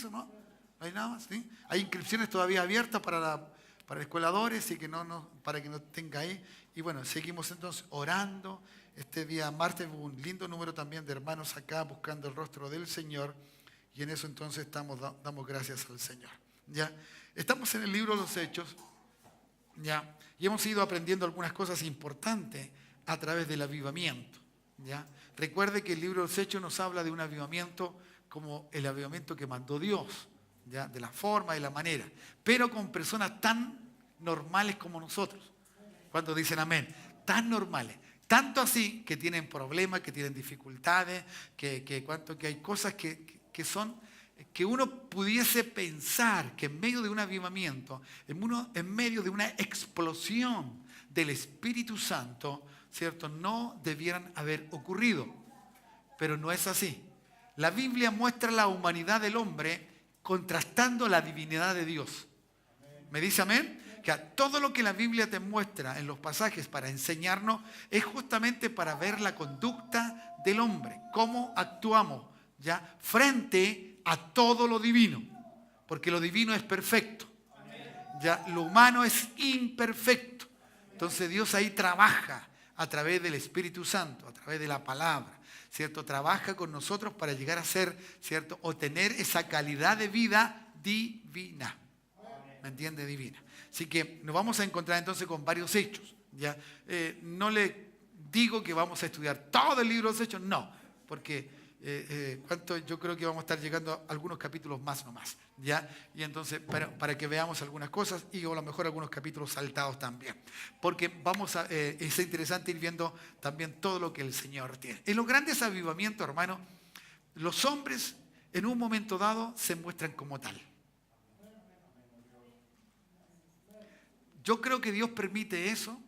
eso, ¿no? ¿No hay nada más? ¿Sí? Hay inscripciones todavía abiertas para escueladores y que para que no tenga ahí. Y bueno, seguimos entonces orando. Este día martes hubo un lindo número también de hermanos acá buscando el rostro del Señor. Y en eso entonces damos gracias al Señor. ¿Ya? Estamos en el libro de los Hechos. ¿Ya? Y hemos ido aprendiendo algunas cosas importantes a través del avivamiento. ¿Ya? Recuerde que el libro de los Hechos nos habla de un avivamiento como el avivamiento que mandó Dios, ¿ya? De la forma y la manera, pero con personas tan normales como nosotros. ¿Cuántos dicen amén? Tan normales, tanto así que tienen problemas, que tienen dificultades, que hay cosas que uno pudiese pensar que en medio de un avivamiento, en medio de una explosión del Espíritu Santo, ¿cierto?, no debieran haber ocurrido. Pero no es así. La Biblia muestra la humanidad del hombre contrastando la divinidad de Dios. ¿Me dice amén? Que todo lo que la Biblia te muestra en los pasajes para enseñarnos es justamente para ver la conducta del hombre, cómo actuamos, ¿ya?, frente a todo lo divino, porque lo divino es perfecto, ¿ya? Lo humano es imperfecto. Entonces Dios ahí trabaja a través del Espíritu Santo, a través de la palabra, ¿cierto? Trabaja con nosotros para llegar a ser, ¿cierto?, o tener esa calidad de vida divina. ¿Me entiende? Divina. Así que nos vamos a encontrar entonces con varios hechos, ¿ya? No le digo que vamos a estudiar todo el libro de los Hechos, no, porque yo creo que vamos a estar llegando a algunos capítulos más nomás, ¿ya? Y entonces, para que veamos algunas cosas y a lo mejor algunos capítulos saltados también, porque es interesante ir viendo también todo lo que el Señor tiene. En los grandes avivamientos, hermano, los hombres en un momento dado se muestran como tal. Yo creo que Dios permite eso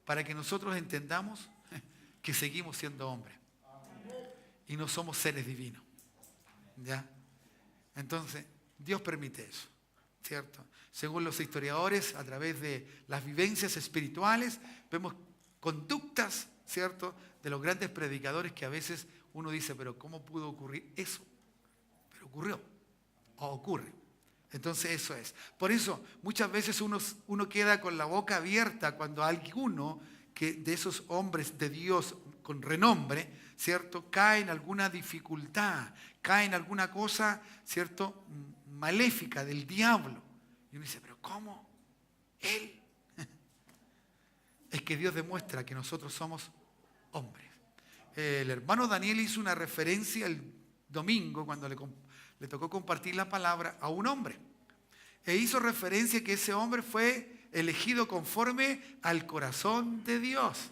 para que nosotros entendamos que seguimos siendo hombres y no somos seres divinos, ¿ya? Entonces, Dios permite eso, ¿cierto? Según los historiadores, a través de las vivencias espirituales, vemos conductas, ¿cierto?, de los grandes predicadores que a veces uno dice, pero ¿cómo pudo ocurrir eso? Pero ocurrió, o ocurre. Entonces eso es. Por eso muchas veces uno queda con la boca abierta cuando alguno de esos hombres de Dios con renombre, ¿cierto?, cae en alguna dificultad, cae en alguna cosa, ¿cierto?, maléfica del diablo. Y uno dice, pero ¿cómo? Él. Es que Dios demuestra que nosotros somos hombres. El hermano Daniel hizo una referencia el domingo cuando le tocó compartir la palabra a un hombre. E hizo referencia que ese hombre fue elegido conforme al corazón de Dios.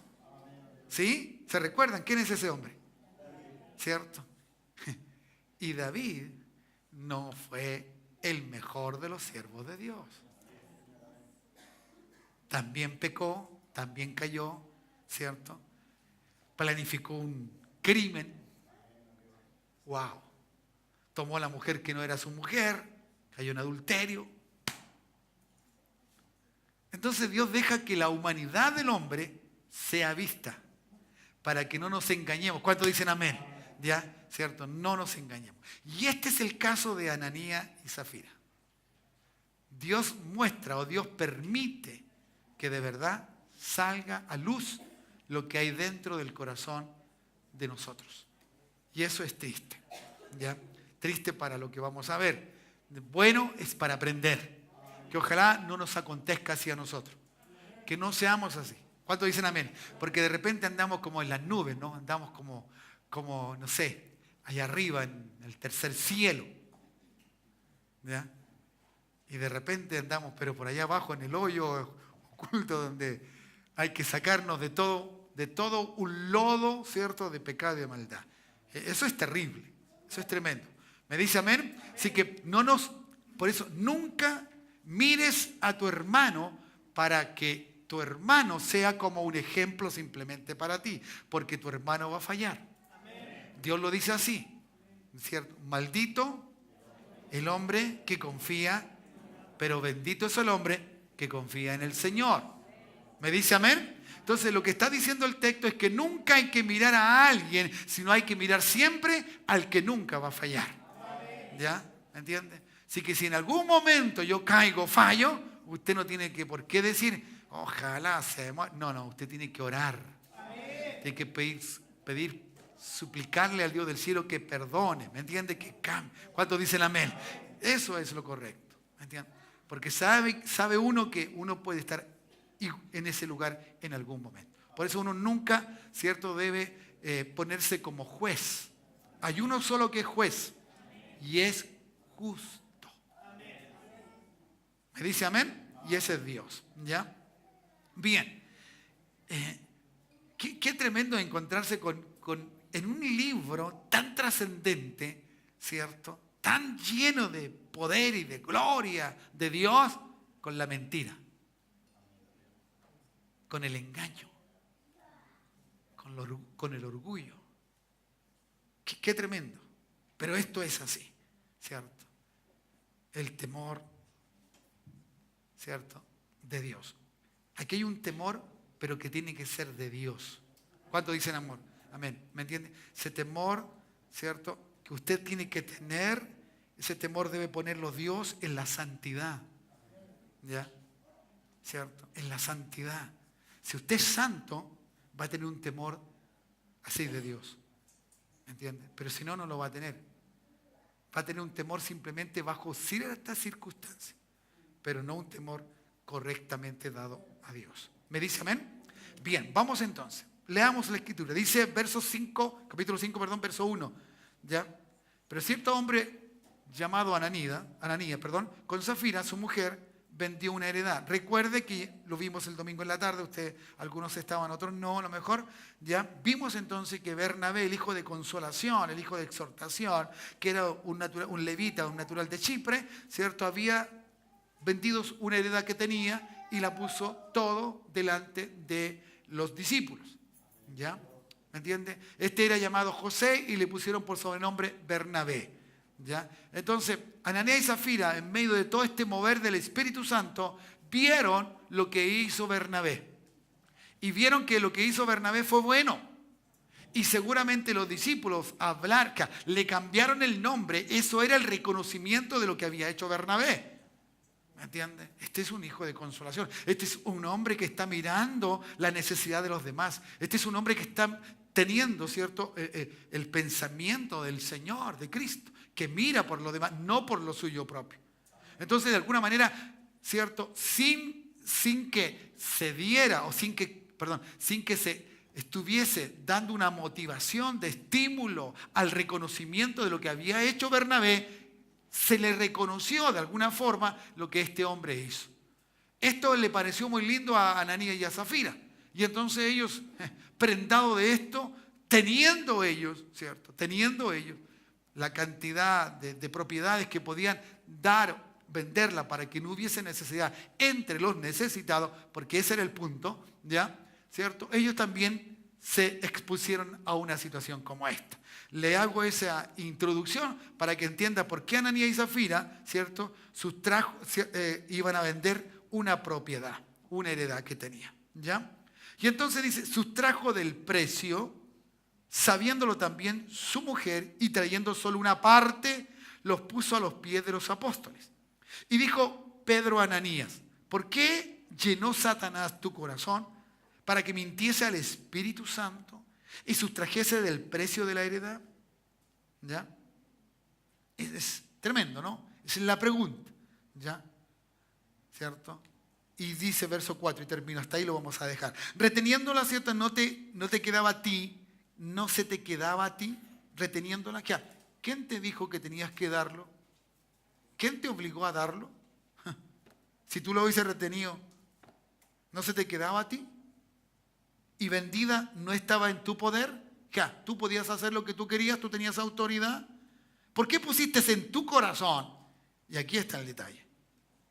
¿Sí? ¿Se recuerdan? ¿Quién es ese hombre? ¿Cierto? Y David no fue el mejor de los siervos de Dios. También pecó, también cayó, ¿cierto? Planificó un crimen. ¡Wow! Tomó a la mujer que no era su mujer, cayó en adulterio. Entonces Dios deja que la humanidad del hombre sea vista para que no nos engañemos. ¿Cuántos dicen amén? ¿Ya? ¿Cierto? No nos engañemos. Y este es el caso de Ananías y Zafira. Dios muestra o Dios permite que de verdad salga a luz lo que hay dentro del corazón de nosotros. Y eso es triste, ¿ya? Triste para lo que vamos a ver. Bueno es para aprender. Que ojalá no nos acontezca así a nosotros. Que no seamos así. ¿Cuántos dicen amén? Porque de repente andamos como en las nubes, ¿no? Andamos como no sé, allá arriba en el tercer cielo, ¿ya? Y de repente andamos, pero por allá abajo en el hoyo oculto donde hay que sacarnos de todo un lodo, ¿cierto?, de pecado y de maldad. Eso es terrible, eso es tremendo. ¿Me dice amén? Así que por eso nunca mires a tu hermano para que tu hermano sea como un ejemplo simplemente para ti, porque tu hermano va a fallar. Amén. Dios lo dice así, ¿cierto? Maldito el hombre que confía, pero bendito es el hombre que confía en el Señor. ¿Me dice amén? Entonces lo que está diciendo el texto es que nunca hay que mirar a alguien, sino hay que mirar siempre al que nunca va a fallar. ¿Ya? ¿entiende? Así que si en algún momento yo caigo, fallo, usted no tiene que por qué decir, ojalá se demuestre. No, usted tiene que orar. Tiene que pedir, suplicarle al Dios del cielo que perdone, ¿me entiende? Que cambie. ¿Cuántos dicen amén? Eso es lo correcto, ¿me entiende? Porque sabe uno que uno puede estar en ese lugar en algún momento. Por eso uno nunca, ¿cierto?, debe ponerse como juez. Hay uno solo que es juez y es justo. ¿Me dice amén? Y ese es Dios, ¿ya? Bien. Qué tremendo encontrarse en un libro tan trascendente, ¿cierto?, tan lleno de poder y de gloria de Dios, con la mentira, con el engaño, con el orgullo. Qué tremendo. Pero esto es así, ¿cierto? El temor, ¿cierto?, de Dios. Aquí hay un temor, pero que tiene que ser de Dios. ¿Cuánto dicen amor? Amén. ¿Me entiende? Ese temor, ¿cierto?, que usted tiene que tener, ese temor debe ponerlo Dios en la santidad. ¿Ya? ¿Cierto? En la santidad. Si usted es santo, va a tener un temor así de Dios. ¿Me entiende? Pero si no, no lo va a tener. Va a tener un temor simplemente bajo ciertas circunstancias, pero no un temor correctamente dado a Dios. ¿Me dice amén? Bien, vamos entonces. Leamos la escritura. Dice capítulo 5, verso 1. ¿Ya? Pero cierto hombre llamado Ananías, con Zafira, su mujer, vendió una heredad. Recuerde que lo vimos el domingo en la tarde, algunos estaban, otros no, a lo mejor. Ya vimos entonces que Bernabé, el hijo de consolación, el hijo de exhortación, que era un levita, un natural de Chipre, ¿cierto?, había vendido una heredad que tenía y la puso todo delante de los discípulos. ¿Ya? ¿Me entiende? Este era llamado José y le pusieron por sobrenombre Bernabé. ¿Ya? Entonces, Ananías y Zafira, en medio de todo este mover del Espíritu Santo, vieron lo que hizo Bernabé. Y vieron que lo que hizo Bernabé fue bueno. Y seguramente los discípulos le cambiaron el nombre. Eso era el reconocimiento de lo que había hecho Bernabé. ¿Me entiende? Este es un hijo de consolación. Este es un hombre que está mirando la necesidad de los demás. Este es un hombre que está teniendo, ¿cierto?, el pensamiento del Señor, de Cristo, que mira por los demás, no por lo suyo propio. Entonces, de alguna manera, ¿cierto?, sin que se diera, o sin que se estuviese dando una motivación de estímulo al reconocimiento de lo que había hecho Bernabé, se le reconoció de alguna forma lo que este hombre hizo. Esto le pareció muy lindo a Ananías y a Zafira. Y entonces ellos, prendados de esto, teniendo ellos la cantidad de propiedades que podían venderla para que no hubiese necesidad entre los necesitados, porque ese era el punto, ¿ya? ¿Cierto? Ellos también se expusieron a una situación como esta. Le hago esa introducción para que entienda por qué Ananías y Zafira, ¿cierto?, iban a vender una propiedad, una heredad que tenía, ¿ya? Y entonces dice, sustrajo del precio, sabiéndolo también su mujer, y trayendo solo una parte, los puso a los pies de los apóstoles. Y dijo Pedro a Ananías, ¿por qué llenó Satanás tu corazón para que mintiese al Espíritu Santo y sustrajese del precio de la heredad? ¿Ya? Es tremendo, ¿no? Esa es la pregunta, ¿ya? ¿Cierto? Y dice verso 4, y termino, hasta ahí lo vamos a dejar. Reteniéndola, ¿cierto? No te quedaba a ti, no se te quedaba a ti, reteniéndola. ¿Quién te dijo que tenías que darlo? ¿Quién te obligó a darlo? Si tú lo hubieses retenido, ¿no se te quedaba a ti? Y vendida no estaba en tu poder. Tú podías hacer lo que tú querías, tú tenías autoridad. ¿Por qué pusiste en tu corazón? Y aquí está el detalle.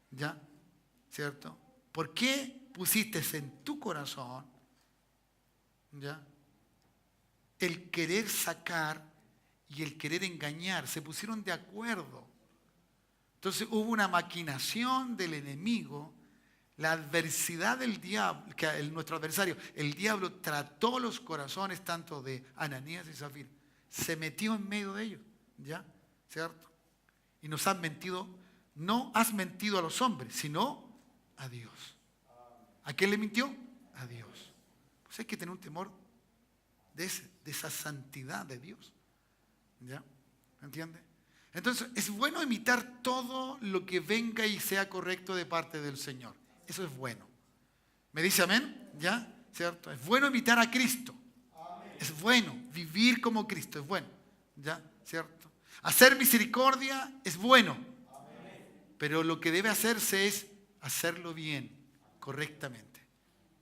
¿Ya? ¿Cierto? ¿Por qué pusiste en tu corazón, ¿ya?, el querer sacar y el querer engañar? Se pusieron de acuerdo. Entonces hubo una maquinación del enemigo, la adversidad del diablo, nuestro adversario, el diablo trató los corazones tanto de Ananías y Zafira, se metió en medio de ellos, ¿ya? ¿Cierto? y nos has mentido, no has mentido a los hombres, sino a Dios. ¿A quién le mintió? A Dios. Pues hay que tener un temor de esa santidad de Dios. ¿Ya? ¿Me entiende? Entonces, es bueno imitar todo lo que venga y sea correcto de parte del Señor. Eso es bueno. ¿Me dice amén? ¿Ya? ¿Cierto? Es bueno imitar a Cristo. Es bueno vivir como Cristo. Es bueno. ¿Ya? ¿Cierto? Hacer misericordia es bueno. Pero lo que debe hacerse es hacerlo bien, correctamente.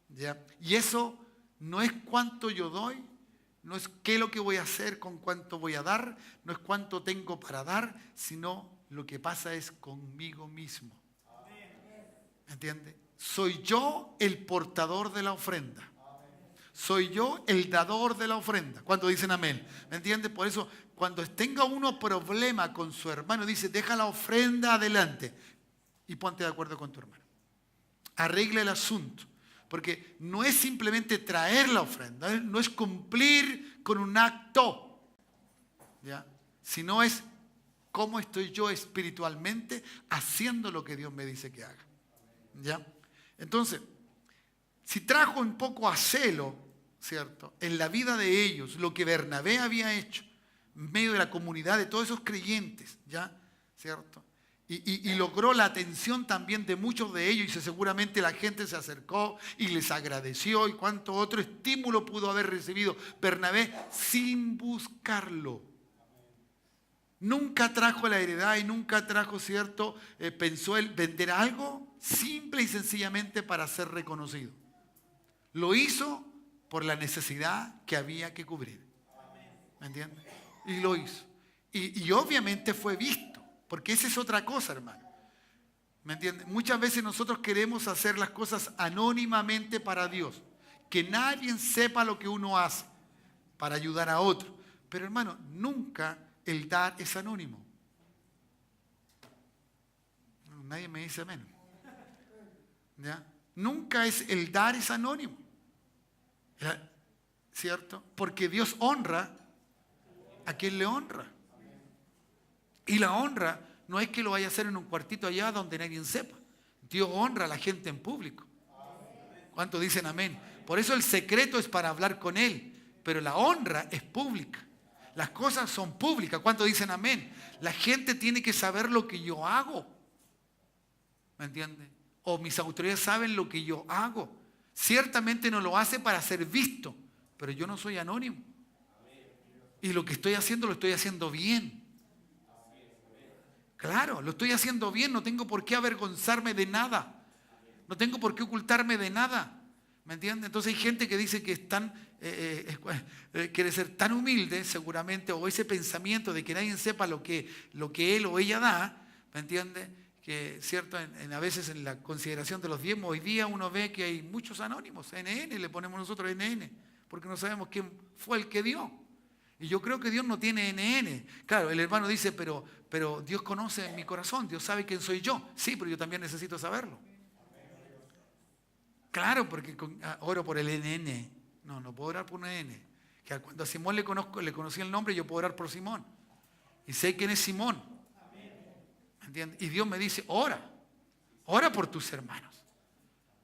¿Ya? Y eso no es cuánto yo doy, no es qué es lo que voy a hacer, con cuánto voy a dar, no es cuánto tengo para dar, sino lo que pasa es conmigo mismo. ¿Me entiende? Soy yo el portador de la ofrenda. Soy yo el dador de la ofrenda. ¿Cuántos dicen amén? ¿Me entiende? Por eso, cuando tenga uno problema con su hermano, dice, deja la ofrenda adelante y ponte de acuerdo con tu hermano. Arregla el asunto. Porque no es simplemente traer la ofrenda, no es cumplir con un acto, ¿ya? Sino es cómo estoy yo espiritualmente haciendo lo que Dios me dice que haga. ¿Ya? Entonces, si trajo un poco a celo, ¿cierto?, en la vida de ellos, lo que Bernabé había hecho, en medio de la comunidad de todos esos creyentes, ¿ya? ¿Cierto? Y logró la atención también de muchos de ellos y seguramente la gente se acercó y les agradeció y cuánto otro estímulo pudo haber recibido Bernabé sin buscarlo. Nunca trajo la heredad y nunca trajo, ¿cierto? Pensó él vender algo simple y sencillamente para ser reconocido. Lo hizo por la necesidad que había que cubrir. ¿Me entiendes? Y lo hizo. Y obviamente fue visto. Porque esa es otra cosa, hermano. ¿Me entiendes? Muchas veces nosotros queremos hacer las cosas anónimamente para Dios. Que nadie sepa lo que uno hace para ayudar a otro. Pero hermano, nunca el dar es anónimo. Nadie me dice amén. ¿Ya? Nunca el dar es anónimo. ¿Cierto? Porque Dios honra a quien le honra. Y la honra no es que lo vaya a hacer en un cuartito allá donde nadie sepa. Dios honra a la gente en público. ¿Cuántos dicen amén? Por eso el secreto es para hablar con Él. Pero la honra es pública. Las cosas son públicas. ¿Cuántos dicen amén? La gente tiene que saber lo que yo hago. ¿Me entiende? O mis autoridades saben lo que yo hago. Ciertamente no lo hace para ser visto. Pero yo no soy anónimo. Y lo que estoy haciendo lo estoy haciendo bien. Claro, lo estoy haciendo bien, no tengo por qué avergonzarme de nada. No tengo por qué ocultarme de nada. ¿Me entiendes? Entonces hay gente que dice que quiere ser tan humilde, seguramente, o ese pensamiento de que nadie sepa lo que él o ella da, ¿me entiendes? Que cierto, a veces en la consideración de los diezmos, hoy día uno ve que hay muchos anónimos, NN, le ponemos nosotros NN, porque no sabemos quién fue el que dio. Y yo creo que Dios no tiene NN. Claro, el hermano dice, pero Dios conoce mi corazón, Dios sabe quién soy yo. Sí, pero yo también necesito saberlo. Claro, porque oro por el NN. No puedo orar por un NN. Que cuando a Simón le conocí el nombre, yo puedo orar por Simón. Y sé quién es Simón. ¿Me entiendes? Y Dios me dice, ora por tus hermanos.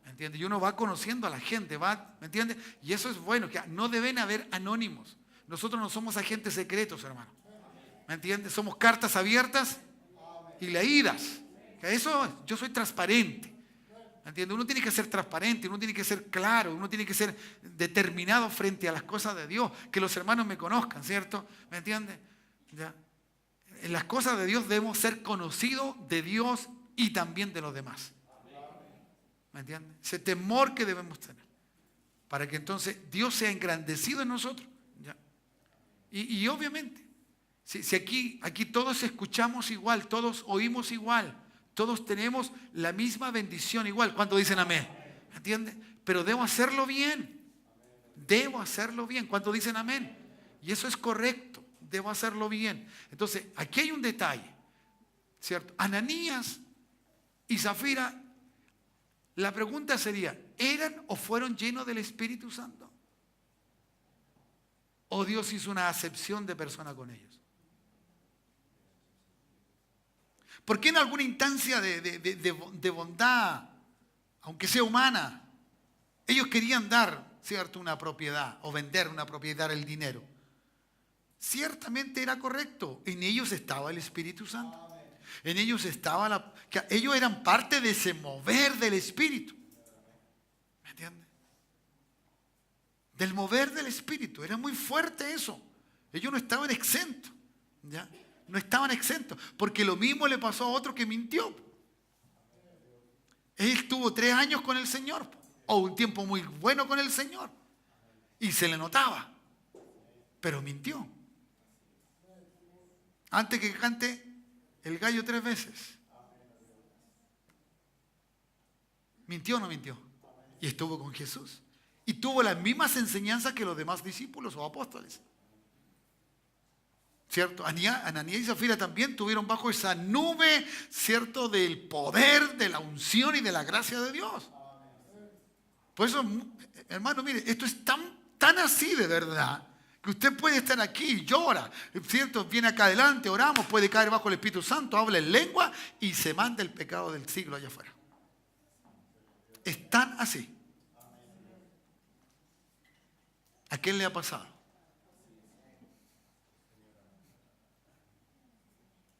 ¿Me entiendes? Y uno va conociendo a la gente, ¿me entiendes? Y eso es bueno, que no deben haber anónimos. Nosotros no somos agentes secretos, hermano. ¿Me entiendes? Somos cartas abiertas y leídas. Eso, yo soy transparente. ¿Me entiendes? Uno tiene que ser transparente, uno tiene que ser claro, uno tiene que ser determinado frente a las cosas de Dios. Que los hermanos me conozcan, ¿cierto? ¿Me entiendes? ¿Ya? En las cosas de Dios debemos ser conocidos de Dios y también de los demás. ¿Me entiendes? Ese temor que debemos tener. Para que entonces Dios sea engrandecido en nosotros. ¿Ya? Y obviamente, si aquí todos escuchamos igual, todos oímos igual, todos tenemos la misma bendición igual. ¿Cuántos dicen amén? ¿Me entiendes? Pero debo hacerlo bien. Debo hacerlo bien. ¿Cuántos dicen amén? Y eso es correcto. Debo hacerlo bien. Entonces, aquí hay un detalle, ¿cierto? Ananías y Zafira, la pregunta sería, ¿eran o fueron llenos del Espíritu Santo? ¿O Dios hizo una acepción de persona con ellos? ¿Por qué en alguna instancia de bondad, aunque sea humana, ellos querían dar, cierto, una propiedad o vender una propiedad, dar el dinero? Ciertamente era correcto. En ellos estaba el Espíritu Santo. En ellos estaba ellos eran parte de ese mover del Espíritu. ¿Me entiendes? Del mover del Espíritu. Era muy fuerte eso. Ellos no estaban exentos. ¿Ya? No estaban exentos. Porque lo mismo le pasó a otro que mintió. Él estuvo 3 años con el Señor. O un tiempo muy bueno con el Señor. Y se le notaba. Pero mintió. Antes que cante el gallo 3 veces. ¿Mintió o no mintió? Y estuvo con Jesús. Y tuvo las mismas enseñanzas que los demás discípulos o apóstoles. ¿Cierto? Ananías y Zafira también tuvieron bajo esa nube, ¿cierto?, del poder, de la unción y de la gracia de Dios. Por eso, hermano, mire, esto es tan así de verdad, que usted puede estar aquí y llora, ¿cierto? Viene acá adelante, oramos, puede caer bajo el Espíritu Santo, habla en lengua y se manda el pecado del siglo allá afuera. Es tan así. ¿A quién le ha pasado?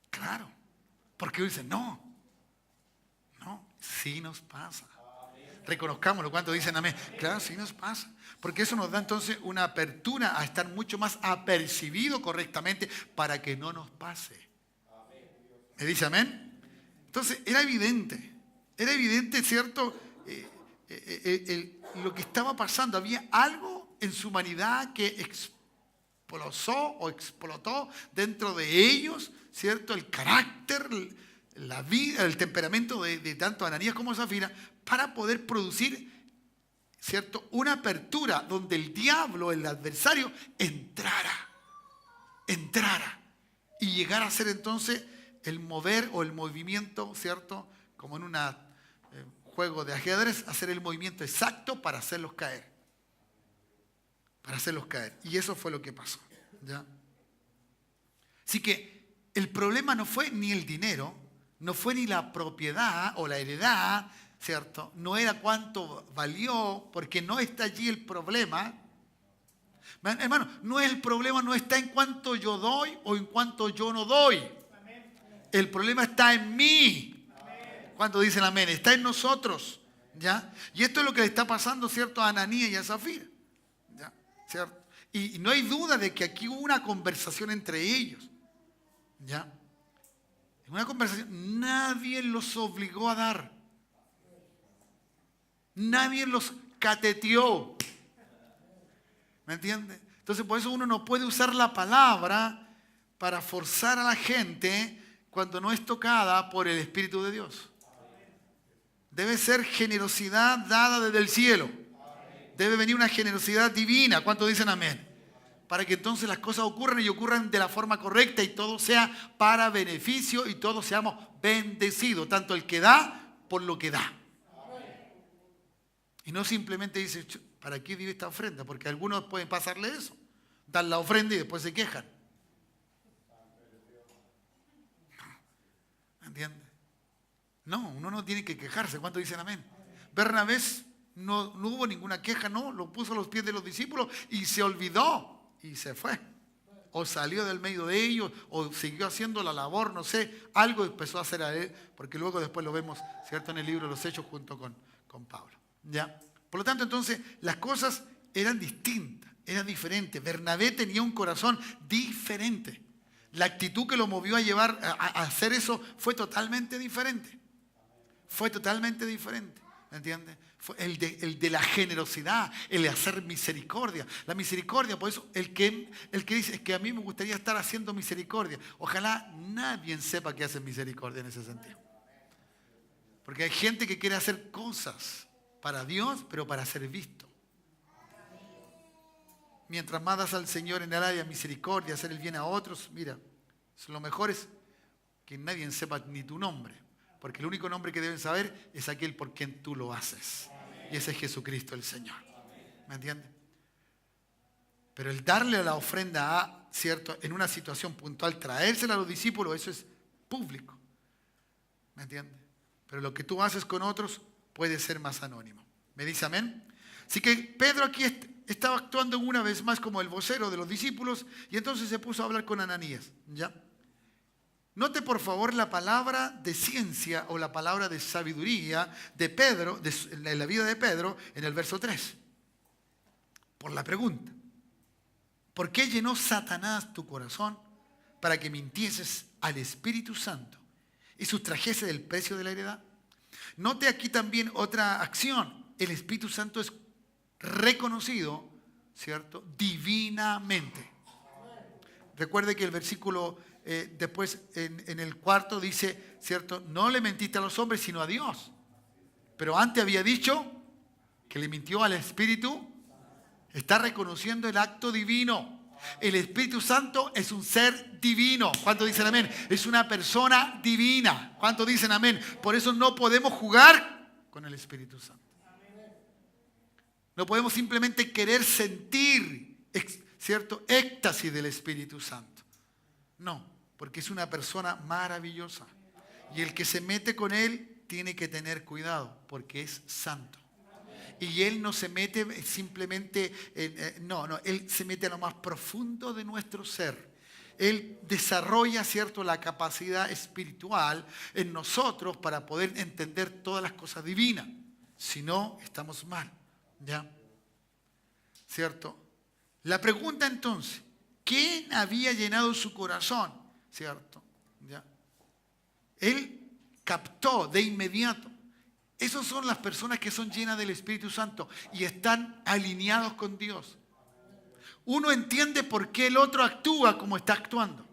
Claro, porque hoy dicen, no, sí nos pasa. Reconozcámoslo, ¿cuántos dicen amén? Claro, sí nos pasa. Porque eso nos da entonces una apertura a estar mucho más apercibido correctamente para que no nos pase. ¿Me dice amén? Entonces, era evidente, ¿cierto? Lo que estaba pasando. Había algo en su humanidad que explotó dentro de ellos, ¿cierto? El carácter, la vida, el temperamento de tanto Ananías como Zafira, para poder producir, ¿cierto?, una apertura donde el diablo, el adversario, entrara y llegara a ser entonces el mover o el movimiento, ¿cierto?, como en un juego de ajedrez, hacer el movimiento exacto para hacerlos caer. Y eso fue lo que pasó, ¿ya? Así que el problema no fue ni el dinero, no fue ni la propiedad o la heredad, ¿cierto? No era cuánto valió, porque no está allí el problema. Hermano, el problema no está en cuánto yo doy o en cuánto yo no doy. El problema está en mí. ¿Cuántos dicen amén? Está en nosotros, ¿ya? Y esto es lo que le está pasando, ¿cierto?, a Ananías y a Zafira, ¿ya? ¿Cierto? Y no hay duda de que aquí hubo una conversación entre ellos, ¿ya? Una conversación. Nadie los obligó a dar. Nadie los cateteó. ¿Me entiende? Entonces, por eso uno no puede usar la palabra para forzar a la gente cuando no es tocada por el Espíritu de Dios. Debe ser generosidad dada desde el cielo. Debe venir una generosidad divina. ¿Cuántos dicen amén? Para que entonces las cosas ocurran y ocurran de la forma correcta y todo sea para beneficio y todos seamos bendecidos. Tanto el que da por lo que da. Y no simplemente dice, ¿para qué dio esta ofrenda? Porque algunos pueden pasarle eso. Dan la ofrenda y después se quejan. ¿Me entiendes? No, uno no tiene que quejarse. ¿Cuántos dicen amén? Bernabé no hubo ninguna queja, no. Lo puso a los pies de los discípulos y se olvidó y se fue. O salió del medio de ellos, o siguió haciendo la labor, no sé. Algo empezó a hacer a él, porque luego después lo vemos, ¿cierto?, en el libro de los Hechos junto con Pablo. ¿Ya? Por lo tanto, entonces, las cosas eran distintas, eran diferentes. Bernabé tenía un corazón diferente. La actitud que lo movió a llevar a hacer eso fue totalmente diferente. Fue totalmente diferente. ¿Me entiendes? Fue el de la generosidad, el de hacer misericordia. La misericordia, por eso, el que dice, es que a mí me gustaría estar haciendo misericordia. Ojalá nadie sepa que hace misericordia en ese sentido. Porque hay gente que quiere hacer cosas para Dios, pero para ser visto. Mientras más das al Señor en el área de misericordia, hacer el bien a otros, mira, lo mejor es que nadie sepa ni tu nombre. Porque el único nombre que deben saber es aquel por quien tú lo haces. Y ese es Jesucristo el Señor. ¿Me entiendes? Pero el darle la ofrenda ¿cierto?, en una situación puntual, traérsela a los discípulos, eso es público. ¿Me entiendes? Pero lo que tú haces con otros puede ser más anónimo. ¿Me dice amén? Así que Pedro aquí estaba actuando una vez más como el vocero de los discípulos y entonces se puso a hablar con Ananías. ¿Ya? Note por favor la palabra de ciencia o la palabra de sabiduría de Pedro, en la vida de Pedro, en el verso 3. Por la pregunta: ¿por qué llenó Satanás tu corazón para que mintieses al Espíritu Santo y sustrajese del precio de la heredad? Note aquí también otra acción. El Espíritu Santo es reconocido, ¿cierto?, divinamente. Recuerde que el versículo después en el 4 dice, ¿cierto?, no le mentiste a los hombres sino a Dios. Pero antes había dicho que le mintió al Espíritu. Está reconociendo el acto divino. El Espíritu Santo es un ser divino. ¿Cuántos dicen amén? Es una persona divina. ¿Cuántos dicen amén? Por eso no podemos jugar con el Espíritu Santo. No podemos simplemente querer sentir, ¿cierto?, éxtasis del Espíritu Santo. No, porque es una persona maravillosa. Y el que se mete con él tiene que tener cuidado, porque es santo. Y Él no se mete simplemente, Él se mete a lo más profundo de nuestro ser. Él desarrolla, ¿cierto?, la capacidad espiritual en nosotros para poder entender todas las cosas divinas. Si no, estamos mal. ¿Ya? ¿Cierto? La pregunta entonces, ¿quién había llenado su corazón? ¿Cierto? ¿Ya? Él captó de inmediato. Esas son las personas que son llenas del Espíritu Santo y están alineados con Dios. Uno entiende por qué el otro actúa como está actuando.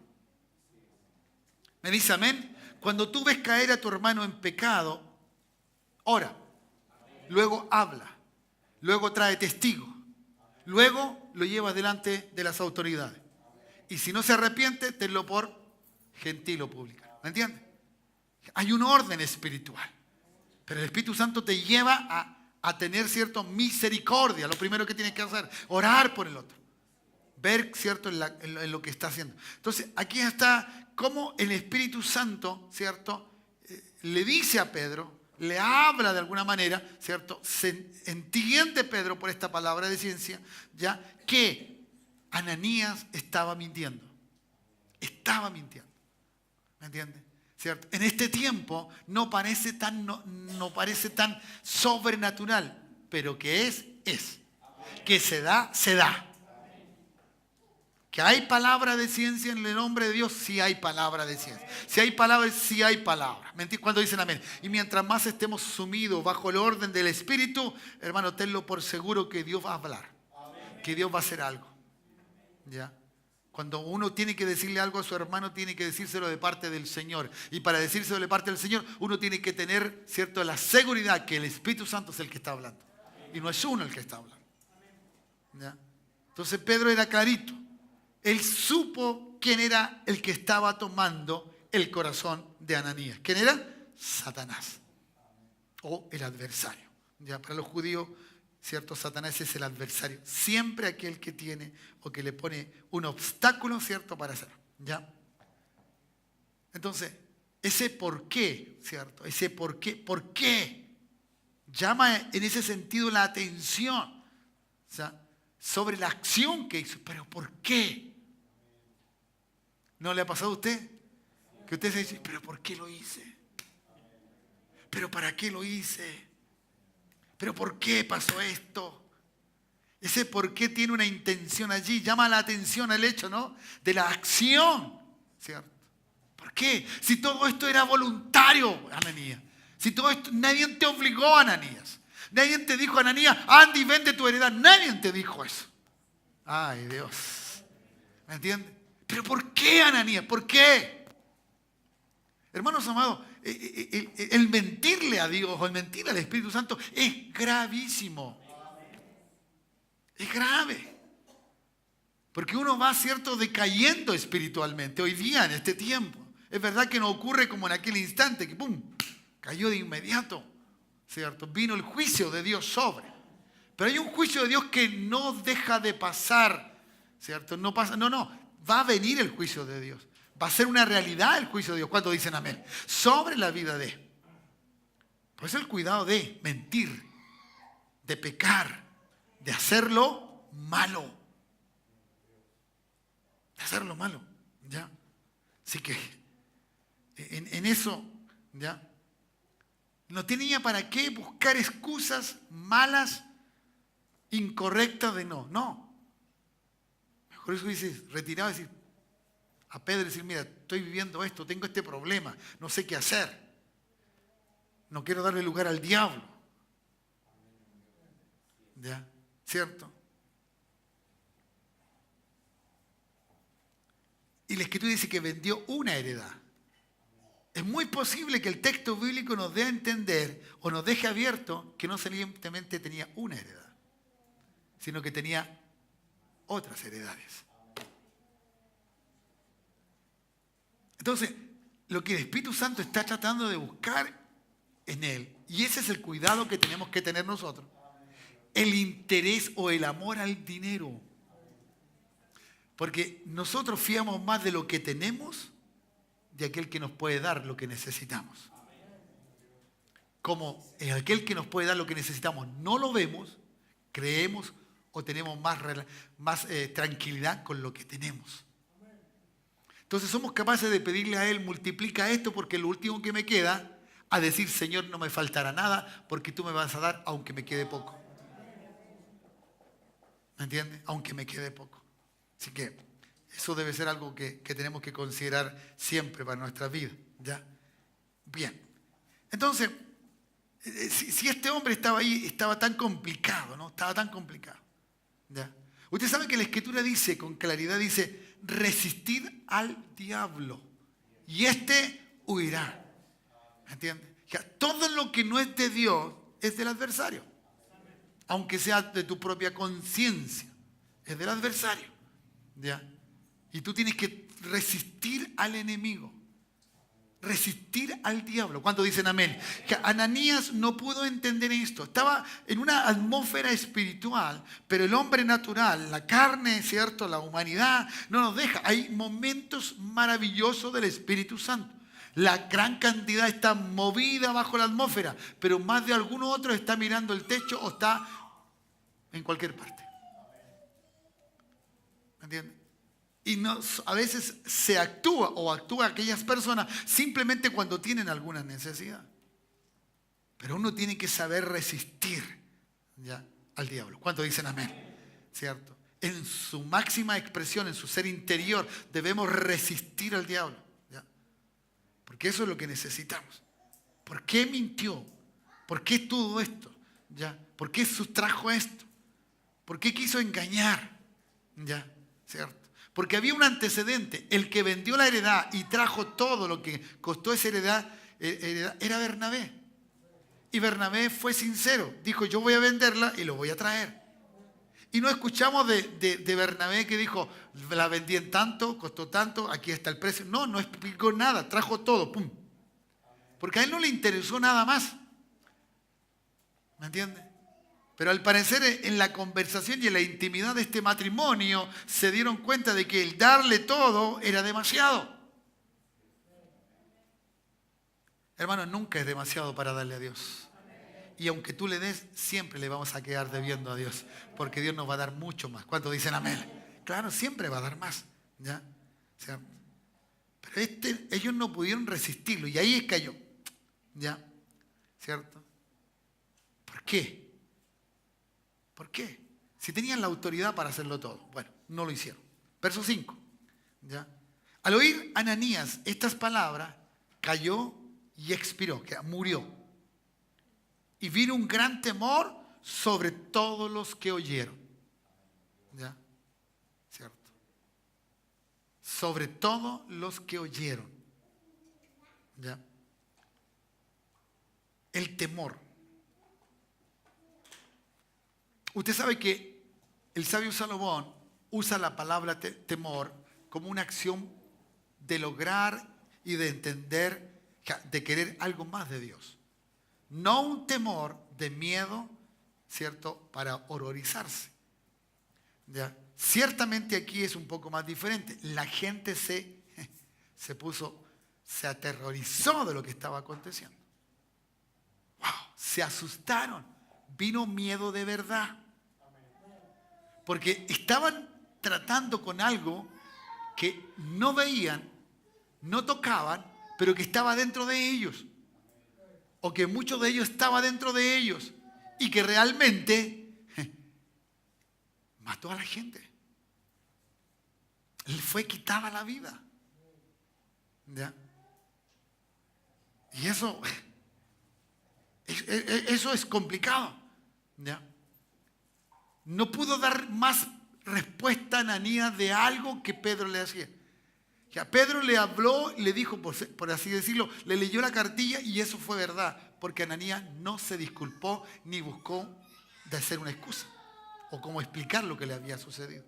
¿Me dice amén? Cuando tú ves caer a tu hermano en pecado, ora, luego habla, luego trae testigo, luego lo llevas delante de las autoridades. Y si no se arrepiente, tenlo por gentil o pública. ¿Me entiendes? Hay un orden espiritual. Pero el Espíritu Santo te lleva a tener, ¿cierto?, misericordia. Lo primero que tienes que hacer, orar por el otro. Ver, ¿cierto?, en lo que está haciendo. Entonces, aquí está cómo el Espíritu Santo, ¿cierto?, le dice a Pedro, le habla de alguna manera, ¿cierto? Se entiende Pedro por esta palabra de ciencia, ¿ya?, que Ananías estaba mintiendo. Estaba mintiendo. ¿Me entiendes? ¿Cierto? En este tiempo no parece tan sobrenatural, pero que es. Que se da. Que hay palabra de ciencia en el nombre de Dios, sí hay palabra de ciencia. Si hay palabra, sí hay palabra. ¿Cuándo dicen amén? Y mientras más estemos sumidos bajo el orden del Espíritu, hermano, tenlo por seguro que Dios va a hablar. Que Dios va a hacer algo. ¿Ya? Cuando uno tiene que decirle algo a su hermano, tiene que decírselo de parte del Señor. Y para decírselo de parte del Señor, uno tiene que tener, ¿cierto?, la seguridad que el Espíritu Santo es el que está hablando. Y no es uno el que está hablando. ¿Ya? Entonces Pedro era clarito. Él supo quién era el que estaba tomando el corazón de Ananías. ¿Quién era? Satanás. O el adversario. ¿Ya? Para los judíos, ¿cierto?, Satanás es el adversario. Siempre aquel que tiene o que le pone un obstáculo, ¿cierto?, para hacer. ¿Ya? Entonces, ese por qué, ¿cierto? Ese por qué llama en ese sentido la atención, o sea, sobre la acción que hizo. Pero ¿por qué? ¿No le ha pasado a usted? Que usted se dice, ¿pero por qué lo hice? ¿Pero para qué lo hice? ¿Pero por qué pasó esto? Ese por qué tiene una intención allí. Llama la atención el hecho, ¿no?, de la acción, ¿cierto? ¿Por qué? Si todo esto era voluntario, Ananías. Si todo esto, nadie te obligó, Ananías. Nadie te dijo, Ananías, anda y vende tu heredad. Nadie te dijo eso. Ay, Dios. ¿Me entiendes? ¿Pero por qué, Ananías? ¿Por qué? Hermanos amados, el mentirle a Dios o el mentirle al Espíritu Santo es gravísimo. Es grave. Porque uno va, ¿cierto?, decayendo espiritualmente hoy día, en este tiempo. Es verdad que no ocurre como en aquel instante, que ¡pum!, cayó de inmediato, ¿cierto? Vino el juicio de Dios sobre. Pero hay un juicio de Dios que no deja de pasar, ¿cierto? No pasa, no. Va a venir el juicio de Dios. Va a ser una realidad el juicio de Dios. ¿Cuántos dicen amén? Sobre la vida de. Por eso el cuidado de mentir, de pecar, de hacerlo malo. De hacerlo malo. ¿Ya? Así que en eso, ¿ya? No tenía para qué buscar excusas malas, incorrectas de no. No. Mejor eso dice, retirado, decir a Pedro, decir, mira, estoy viviendo esto, tengo este problema, no sé qué hacer. No quiero darle lugar al diablo. ¿Ya? ¿Cierto? Y la Escritura dice que vendió una heredad. Es muy posible que el texto bíblico nos dé a entender o nos deje abierto que no solamente tenía una heredad, sino que tenía otras heredades. Entonces, lo que el Espíritu Santo está tratando de buscar en él, y ese es el cuidado que tenemos que tener nosotros, el interés o el amor al dinero. Porque nosotros fiamos más de lo que tenemos de aquel que nos puede dar lo que necesitamos. Como aquel que nos puede dar lo que necesitamos no lo vemos, creemos o tenemos más tranquilidad con lo que tenemos. Entonces somos capaces de pedirle a Él, multiplica esto porque lo último que me queda, a decir, Señor, no me faltará nada porque tú me vas a dar aunque me quede poco. ¿Me entiendes? Aunque me quede poco. Así que eso debe ser algo que tenemos que considerar siempre para nuestra vida. ¿Ya? Bien. Entonces, si este hombre estaba ahí, estaba tan complicado, ¿no? Estaba tan complicado. ¿Ya? Usted sabe que la Escritura dice, con claridad dice, resistir al diablo y éste huirá. ¿Me entiende? Todo lo que no es de Dios es del adversario. Aunque sea de tu propia conciencia, es del adversario. ¿Ya? Y tú tienes que resistir al enemigo. Resistir al diablo. ¿Cuántos dicen amén? Que Ananías no pudo entender esto. Estaba en una atmósfera espiritual, pero el hombre natural, la carne, ¿cierto? La humanidad no nos deja. Hay momentos maravillosos del Espíritu Santo. La gran cantidad está movida bajo la atmósfera, pero más de alguno otro está mirando el techo o está en cualquier parte. ¿Me entiendes? Y a veces se actúa o actúa aquellas personas simplemente cuando tienen alguna necesidad. Pero uno tiene que saber resistir, ¿ya?, al diablo. ¿Cuántos dicen amén? ¿Cierto? En su máxima expresión, en su ser interior, debemos resistir al diablo. ¿Ya? Porque eso es lo que necesitamos. ¿Por qué mintió? ¿Por qué todo esto? ¿Ya? ¿Por qué sustrajo esto? ¿Por qué quiso engañar? ¿Ya? ¿Cierto? Porque había un antecedente. El que vendió la heredad y trajo todo lo que costó esa heredad era Bernabé. Y Bernabé fue sincero. Dijo, yo voy a venderla y lo voy a traer. Y no escuchamos de Bernabé que dijo, la vendí en tanto, costó tanto, aquí está el precio. No, no explicó nada, trajo todo, pum. Porque a él no le interesó nada más. ¿Me entiendes? Pero al parecer en la conversación y en la intimidad de este matrimonio se dieron cuenta de que el darle todo era demasiado. Hermano, nunca es demasiado para darle a Dios. Y aunque tú le des, siempre le vamos a quedar debiendo a Dios. Porque Dios nos va a dar mucho más. ¿Cuántos dicen amén? Claro, siempre va a dar más. ¿Ya? O sea, pero ellos no pudieron resistirlo. Y ahí cayó. ¿Ya? ¿Cierto? ¿Por qué? ¿Por qué? Si tenían la autoridad para hacerlo todo. Bueno, no lo hicieron. Verso 5. ¿Ya? Al oír Ananías estas palabras, cayó y expiró, que murió. Y vino un gran temor sobre todos los que oyeron. ¿Ya? ¿Cierto? Sobre todos los que oyeron. ¿Ya? El temor. Usted sabe que el sabio Salomón usa la palabra temor como una acción de lograr y de entender, de querer algo más de Dios. No un temor de miedo, ¿cierto?, para horrorizarse. ¿Ya? Ciertamente aquí es un poco más diferente. La gente se se aterrorizó de lo que estaba aconteciendo. ¡Wow! Se asustaron. Vino miedo de verdad. Porque estaban tratando con algo que no veían, no tocaban, pero que estaba dentro de ellos. O que mucho de ellos estaba dentro de ellos. Y que realmente mató a la gente. Le fue quitada la vida. ¿Ya? Y eso es complicado. ¿Ya? No pudo dar más respuesta a Ananías de algo que Pedro le hacía. Ya Pedro le habló, le dijo, por así decirlo, le leyó la cartilla y eso fue verdad. Porque Ananías no se disculpó ni buscó de hacer una excusa o cómo explicar lo que le había sucedido.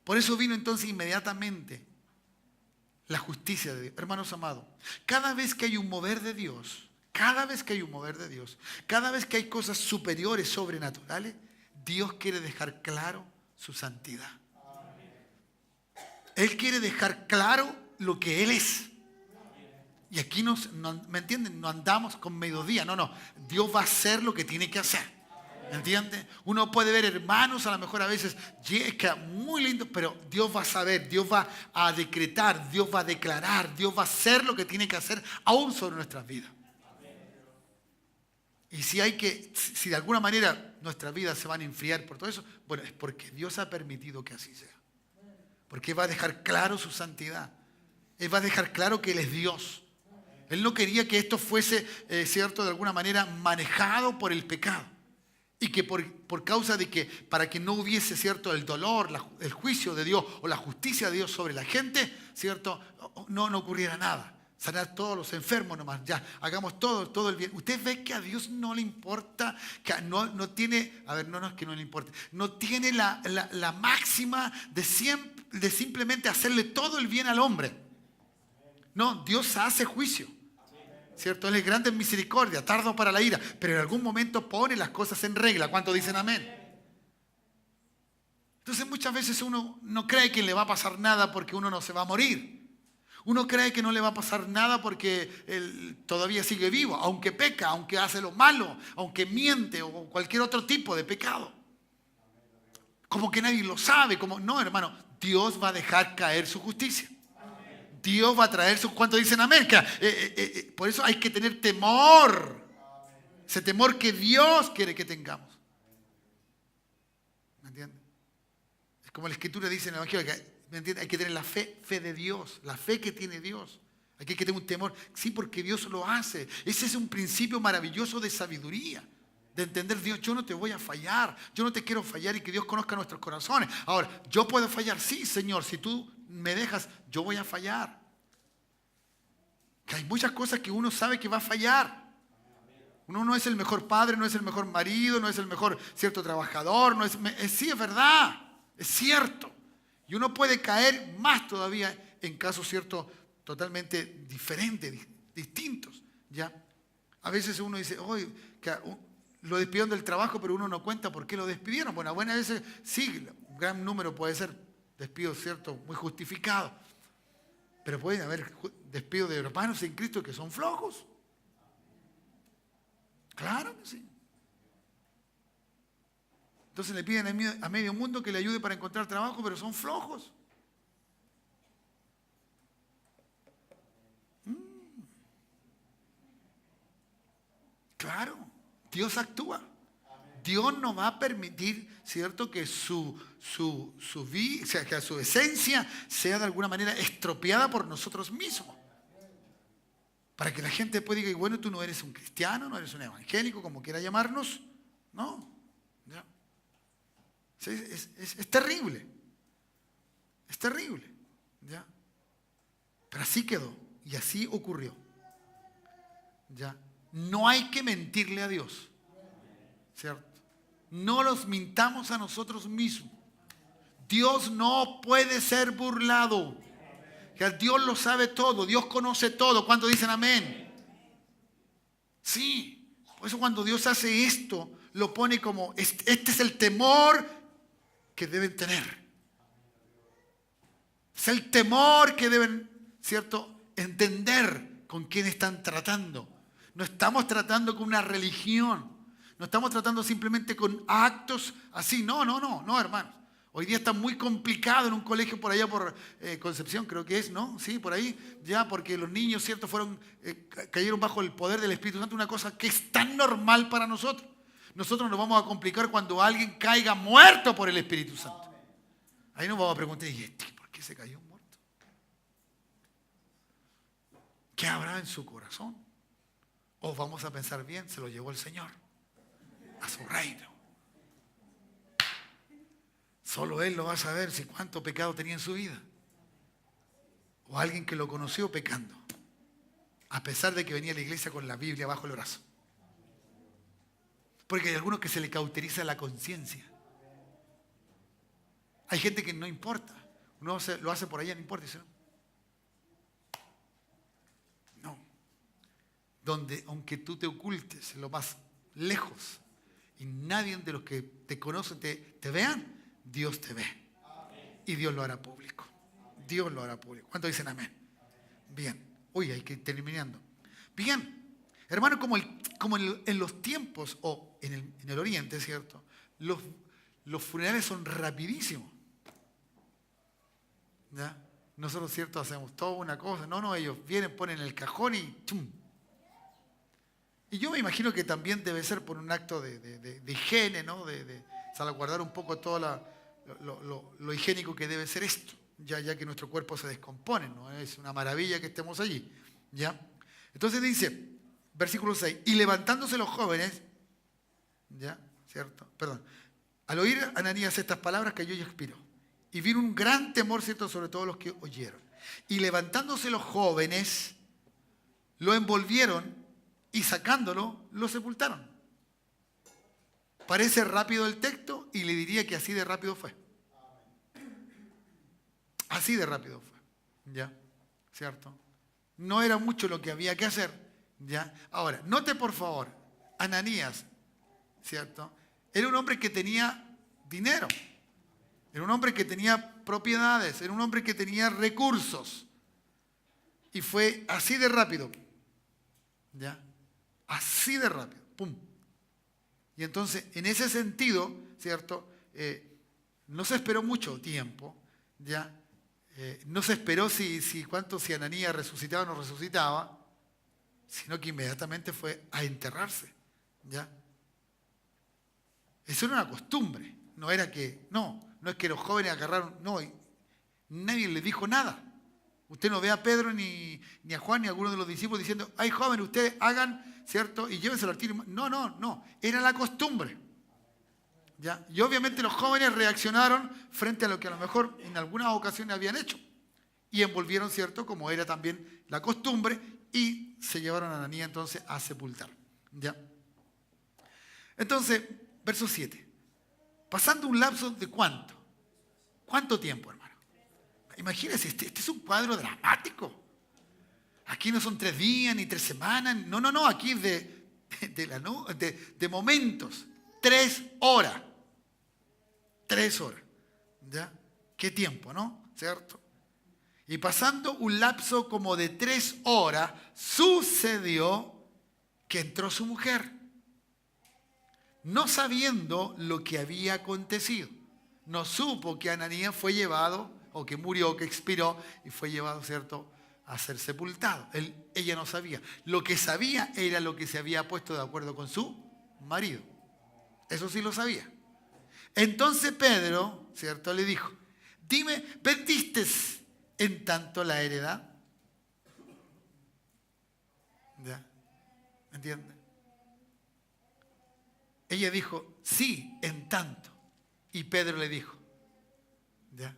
Por eso vino entonces inmediatamente la justicia de Dios. Hermanos amados, cada vez que hay un mover de Dios, cada vez que hay cosas superiores, sobrenaturales, Dios quiere dejar claro su santidad. Él quiere dejar claro lo que Él es. Y aquí ¿me entienden? No andamos con mediodía. No. Dios va a hacer lo que tiene que hacer. ¿Me entiendes? Uno puede ver hermanos, a lo mejor a veces, que muy lindo, pero Dios va a saber, Dios va a decretar, Dios va a declarar, Dios va a hacer lo que tiene que hacer aún sobre nuestras vidas. Y si de alguna manera nuestras vidas se van a enfriar por todo eso, bueno, es porque Dios ha permitido que así sea. Porque Él va a dejar claro su santidad. Él va a dejar claro que Él es Dios. Él no quería que esto fuese, cierto, de alguna manera manejado por el pecado. Y que por causa de que, para que no hubiese, cierto, el dolor, el juicio de Dios o la justicia de Dios sobre la gente, cierto, no ocurriera nada. Sanar todos los enfermos nomás, ya, hagamos todo el bien. Usted ve que a Dios no le importa, que no tiene, no es que no le importe, no tiene la máxima de simplemente hacerle todo el bien al hombre. No, Dios hace juicio. ¿Cierto? Él es grande en misericordia, tardo para la ira, pero en algún momento pone las cosas en regla. ¿Cuántos dicen amén? Entonces muchas veces uno no cree que le va a pasar nada porque uno no se va a morir. Uno cree que no le va a pasar nada porque él todavía sigue vivo, aunque peca, aunque hace lo malo, aunque miente o cualquier otro tipo de pecado. Como que nadie lo sabe. No, hermano, Dios va a dejar caer su justicia. Dios va a traer sus... ¿Cuántos dicen amén? Por eso hay que tener temor. Ese temor que Dios quiere que tengamos. ¿Me entiendes? Es como la Escritura dice en el Evangelio, ¿me entiendes? Hay que tener la fe de Dios, la fe que tiene Dios. Aquí hay que tener un temor. Sí, porque Dios lo hace. Ese es un principio maravilloso de sabiduría. De entender, Dios, yo no te voy a fallar. Yo no te quiero fallar y que Dios conozca nuestros corazones. Ahora, yo puedo fallar. Sí, Señor, si tú me dejas, yo voy a fallar. Que hay muchas cosas que uno sabe que va a fallar. Uno no es el mejor padre, no es el mejor marido, no es el mejor, cierto, trabajador. Sí, es verdad, es cierto. Y uno puede caer más todavía en casos, cierto, totalmente diferentes, distintos. ¿Ya? A veces uno dice, oye, lo despidieron del trabajo, pero uno no cuenta por qué lo despidieron. Bueno, buenas veces sí, un gran número puede ser despidos, cierto, muy justificados. Pero pueden haber despidos de hermanos en Cristo que son flojos. Claro que sí. Entonces le piden a medio mundo que le ayude para encontrar trabajo, pero son flojos. Claro, Dios actúa. Dios no va a permitir, ¿cierto?, que su esencia sea de alguna manera estropeada por nosotros mismos. Para que la gente pueda decir, bueno, tú no eres un cristiano, no eres un evangélico, como quiera llamarnos. No. ¿Ya? Es terrible. Es terrible. ¿Ya? Pero así quedó y así ocurrió. ¿Ya? No hay que mentirle a Dios. ¿Cierto? No los mintamos a nosotros mismos. Dios no puede ser burlado. Que Dios lo sabe todo, Dios conoce todo. ¿Cuántos dicen amén? Sí. Por eso cuando Dios hace esto, lo pone como, este es el temor que deben tener. Es el temor que deben, ¿cierto?, entender con quién están tratando. No estamos tratando con una religión. No estamos tratando simplemente con actos así. No, hermanos. Hoy día está muy complicado en un colegio por allá por Concepción, creo que es, ¿no? Sí, por ahí, ya, porque los niños, ¿cierto?, cayeron bajo el poder del Espíritu Santo, una cosa que es tan normal para nosotros. Nosotros nos vamos a complicar cuando alguien caiga muerto por el Espíritu Santo. Ahí nos vamos a preguntar, ¿y este por qué se cayó muerto? ¿Qué habrá en su corazón? O vamos a pensar bien, se lo llevó el Señor a su reino. Solo Él lo va a saber si cuánto pecado tenía en su vida. O alguien que lo conoció pecando, a pesar de que venía a la iglesia con la Biblia bajo el brazo. Porque hay algunos que se le cauteriza la conciencia. Hay gente que no importa. Uno lo hace por allá, no importa. Dice, no. Donde, aunque tú te ocultes lo más lejos y nadie de los que te conocen te vean, Dios te ve. Y Dios lo hará público. Dios lo hará público. ¿Cuántos dicen amén? Bien. Uy, hay que ir terminando. Bien. Hermano, como en los tiempos, o en el Oriente, ¿cierto? Los funerales son rapidísimos. ¿Ya? Nosotros, ¿cierto?, hacemos toda una cosa. No, ellos vienen, ponen el cajón y ¡chum! Y yo me imagino que también debe ser por un acto de higiene, ¿no? De salvaguardar un poco todo lo higiénico que debe ser esto, ya que nuestro cuerpo se descompone, ¿no? Es una maravilla que estemos allí, ¿ya? Entonces dice, versículo 6, y levantándose los jóvenes, ¿ya? ¿Cierto? Perdón. Al oír Ananías estas palabras cayó y expiró. Y vino un gran temor, ¿cierto?, sobre todos los que oyeron. Y levantándose los jóvenes, lo envolvieron y sacándolo, lo sepultaron. Parece rápido el texto y le diría que así de rápido fue. Así de rápido fue. ¿Ya? ¿Cierto? No era mucho lo que había que hacer. ¿Ya? Ahora, note por favor, Ananías, ¿cierto?, era un hombre que tenía dinero. Era un hombre que tenía propiedades. Era un hombre que tenía recursos. Y fue así de rápido. ¿Ya? Así de rápido. ¡Pum! Y entonces, en ese sentido, ¿cierto?, no se esperó mucho tiempo, ¿ya? No se esperó si Ananías resucitaba o no resucitaba, sino que inmediatamente fue a enterrarse, ¿ya? Eso era una costumbre, no es que los jóvenes agarraron, nadie les dijo nada. Usted no ve a Pedro ni a Juan ni a alguno de los discípulos diciendo, ay jóvenes, ustedes hagan, ¿cierto?, y llévenselo al tiro. No, era la costumbre. ¿Ya? Y obviamente los jóvenes reaccionaron frente a lo que a lo mejor en algunas ocasiones habían hecho. Y envolvieron, ¿cierto?, como era también la costumbre, y se llevaron a Ananías entonces a sepultar. ¿Ya? Entonces, verso 7. Pasando un lapso de ¿cuánto? ¿Cuánto tiempo, hermano? Imagínense, este es un cuadro dramático. Aquí no son 3 días ni 3 semanas. No, aquí es de momentos. 3 horas. 3 horas. ¿Ya? ¿Qué tiempo, no? ¿Cierto? Y pasando un lapso como de 3 horas, sucedió que entró su mujer, no sabiendo lo que había acontecido. No supo que Ananías fue llevado, o que murió, que expiró, y fue llevado, ¿cierto?, a ser sepultado. Ella no sabía. Lo que sabía era lo que se había puesto de acuerdo con su marido. Eso sí lo sabía. Entonces Pedro, ¿cierto?, le dijo, dime, ¿vendiste en tanto la heredad? ¿Ya? ¿Entiende? Ella dijo, sí, en tanto. Y Pedro le dijo, ¿ya?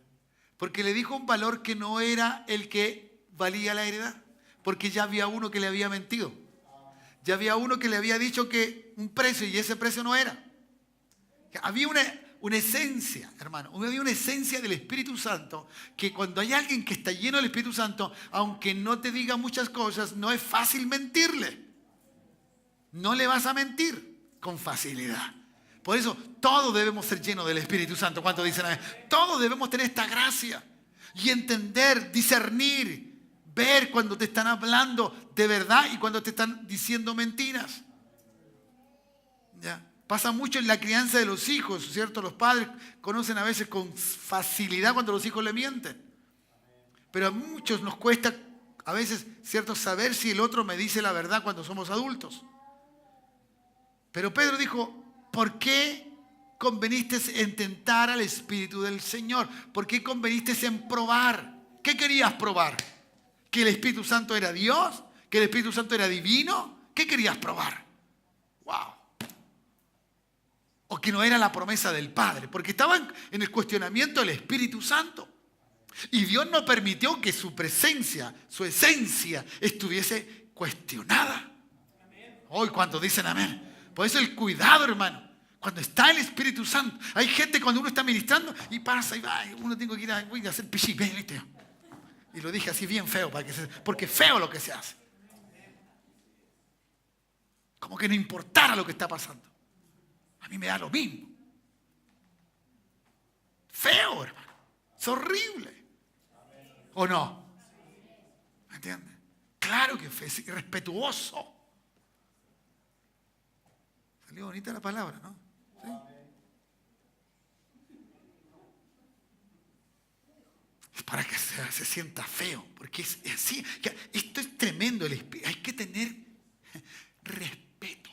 Porque le dijo un valor que no era el que valía la heredad. Porque ya había uno que le había mentido. Ya había uno que le había dicho que un precio y ese precio no era. Había una esencia, hermano. Había una esencia del Espíritu Santo que cuando hay alguien que está lleno del Espíritu Santo, aunque no te diga muchas cosas, no es fácil mentirle. No le vas a mentir con facilidad. Por eso todos debemos ser llenos del Espíritu Santo. ¿Cuántos dicen amén? Todos debemos tener esta gracia y entender, discernir, ver cuando te están hablando de verdad y cuando te están diciendo mentiras. ¿Ya? Pasa mucho en la crianza de los hijos, ¿cierto? Los padres conocen a veces con facilidad cuando los hijos le mienten. Pero a muchos nos cuesta a veces, ¿cierto?, saber si el otro me dice la verdad cuando somos adultos. Pero Pedro dijo, ¿por qué conveniste en tentar al Espíritu del Señor? ¿Por qué conveniste en probar? ¿Qué querías probar? ¿Que el Espíritu Santo era Dios? ¿Que el Espíritu Santo era divino? ¿Qué querías probar? ¡Wow! O que no era la promesa del Padre, porque estaban en el cuestionamiento del Espíritu Santo. Y Dios no permitió que su presencia, su esencia, estuviese cuestionada. Hoy, ¿cuántos dicen amén? Por eso el cuidado, hermano. Cuando está el Espíritu Santo. Hay gente cuando uno está ministrando y pasa y va. Y uno tiene que ir a hacer pichí. Y lo dije así bien feo, porque es feo lo que se hace. Como que no importara lo que está pasando. A mí me da lo mismo. Feo, hermano. Es horrible. ¿O no? ¿Me entiendes? Claro que fue irrespetuoso. Salió bonita la palabra, ¿no? ¿Sí? Es para que se sienta feo, porque es así. Esto es tremendo. Hay que tener respeto.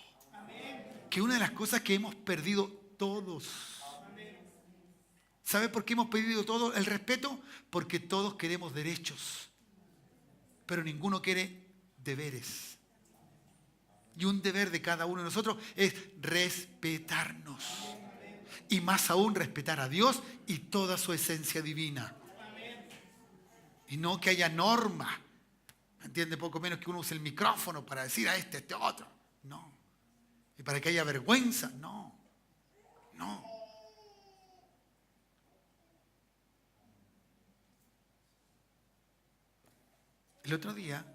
Que una de las cosas que hemos perdido todos. ¿Sabe por qué hemos perdido todo el respeto? Porque todos queremos derechos, pero ninguno quiere deberes. Y un deber de cada uno de nosotros es respetarnos. Y más aún respetar a Dios y toda su esencia divina. Y no que haya norma. ¿Entiende? Poco menos que uno use el micrófono para decir a este otro. No. Y para que haya vergüenza. No. No. El otro día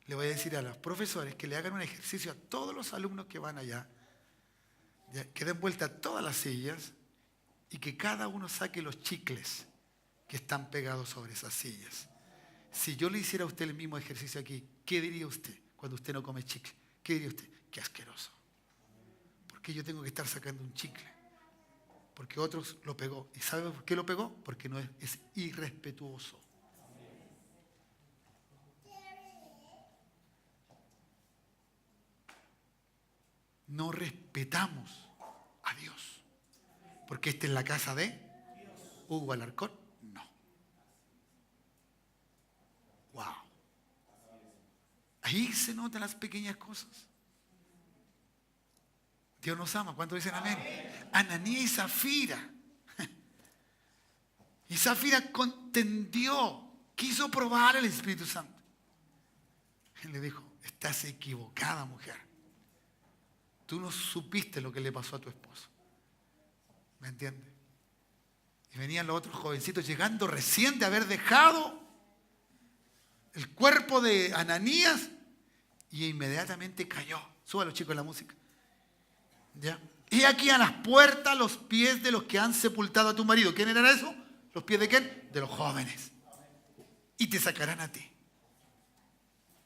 le voy a decir a los profesores que le hagan un ejercicio a todos los alumnos que van allá, que den vuelta a todas las sillas y que cada uno saque los chicles que están pegados sobre esas sillas. Si yo le hiciera a usted el mismo ejercicio aquí, ¿qué diría usted cuando usted no come chicle? ¿Qué diría usted? Qué asqueroso. ¿Por qué yo tengo que estar sacando un chicle? Porque otros lo pegó. ¿Y sabe por qué lo pegó? Porque no es irrespetuoso. No respetamos a Dios. Porque esta es la casa de Hugo Alarcón. No. Wow. Ahí se notan las pequeñas cosas. Dios nos ama. ¿Cuántos dicen amén? Ananías y Zafira. Y Zafira contendió. Quiso probar al Espíritu Santo. Él le dijo, estás equivocada, mujer. Tú no supiste lo que le pasó a tu esposo. ¿Me entiendes? Y venían los otros jovencitos llegando recién de haber dejado el cuerpo de Ananías y inmediatamente cayó. Súbalo, chicos, la música. ¿Ya? Y aquí a las puertas los pies de los que han sepultado a tu marido. ¿Quién eran esos? ¿Los pies de quién? De los jóvenes. Y te sacarán a ti.